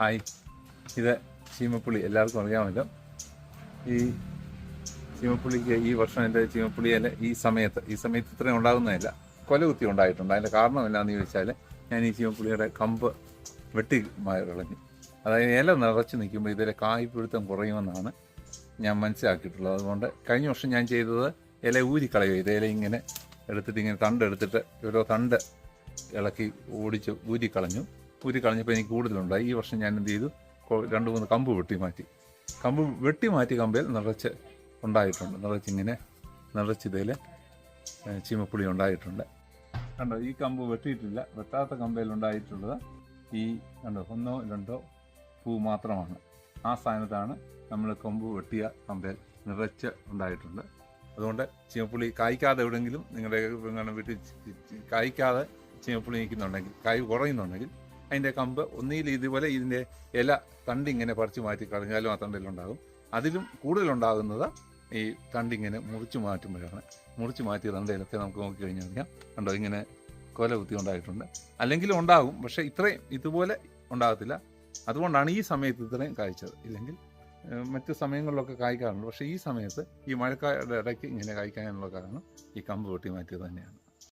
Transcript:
Hi, ഇത് ചീമപ്പുളി എല്ലാവർക്കും അറിയാമല്ലോ. ഈ ചീമപ്പുളിക്ക് ഈ വർഷം എൻ്റെ ചീമപ്പുളിയില ഈ സമയത്ത് ഇത്രയും ഉണ്ടാകുന്നതല്ല, കൊല കുത്തി ഉണ്ടായിട്ടുണ്ട്. അതിൻ്റെ കാരണം എന്നാന്ന് ചോദിച്ചാൽ, ഞാൻ ഈ ചീമപ്പുളിയുടെ കമ്പ് വെട്ടി കളഞ്ഞു. അതായത് ഇല നിറച്ച് നിൽക്കുമ്പോൾ ഇതിലെ കായ്പിടുത്തം കുറയുമെന്നാണ് ഞാൻ മനസ്സിലാക്കിയിട്ടുള്ളത്. അതുകൊണ്ട് കഴിഞ്ഞ വർഷം ഞാൻ ചെയ്തത് ഇല ഊരിക്കളയുക. ഇത് ഇല ഇങ്ങനെ എടുത്തിട്ട് ഇങ്ങനെ തണ്ടെടുത്തിട്ട് ഓരോ തണ്ട് ഇളക്കി ഊരിക്കളഞ്ഞപ്പോൾ എനിക്ക് കൂടുതലുണ്ടായി. ഈ വർഷം ഞാൻ എന്ത് ചെയ്തു, 2-3 കമ്പ് വെട്ടി മാറ്റി കമ്പിൽ നിറച്ച് ഉണ്ടായിട്ടുണ്ട്. നിറച്ചിതയിൽ ചീമപ്പുളി ഉണ്ടായിട്ടുണ്ട്. കണ്ടോ, ഈ കമ്പ് വെട്ടിയിട്ടില്ല. വെട്ടാത്ത കമ്പയിൽ ഉണ്ടായിട്ടുള്ളത് ഈ കണ്ടോ 1-2 പൂ മാത്രമാണ്. ആ സ്ഥാനത്താണ് നമ്മൾ കമ്പ് വെട്ടിയ കമ്പയിൽ നിറച്ച് ഉണ്ടായിട്ടുണ്ട്. അതുകൊണ്ട് ചീമപ്പുളി കായ്ക്കാതെ എവിടെയെങ്കിലും നിങ്ങളുടെ വീട്ടിൽ കായ്ക്കാതെ ചീമപ്പുളി നിൽക്കുന്നുണ്ടെങ്കിൽ, കായ് കുറയുന്നുണ്ടെങ്കിൽ, അതിൻ്റെ കമ്പ് ഒന്നിയിൽ ഇതുപോലെ ഇതിൻ്റെ ഇല തണ്ടിങ്ങനെ പറിച്ച് മാറ്റി കളഞ്ഞാലും ആ തണ്ടിലുണ്ടാകും. അതിലും കൂടുതലുണ്ടാകുന്നത് ഈ തണ്ടിങ്ങനെ മുറിച്ച് മാറ്റുമ്പോഴാണ്. മുറിച്ച് മാറ്റിയ തണ്ടയിലൊക്കെ നമുക്ക് നോക്കിക്കഴിഞ്ഞാൽ അറിയാം. കണ്ടോ, ഇങ്ങനെ കൊല കുത്തി ഉണ്ടായിട്ടുണ്ട്. അല്ലെങ്കിലും ഉണ്ടാകും, പക്ഷേ ഇതുപോലെ ഉണ്ടാകത്തില്ല. അതുകൊണ്ടാണ് ഈ സമയത്ത് ഇത്രയും കായ്ച്ചത്. ഇല്ലെങ്കിൽ മറ്റ് സമയങ്ങളിലൊക്കെ കായ്ക്കാറുണ്ട്. പക്ഷേ ഈ സമയത്ത് ഈ മഴക്കാലയുടെ ഇടയ്ക്ക് ഇങ്ങനെ കായ്ക്കാനുള്ള കാരണം ഈ കമ്പ് വെട്ടി മാറ്റിയത് തന്നെയാണ്.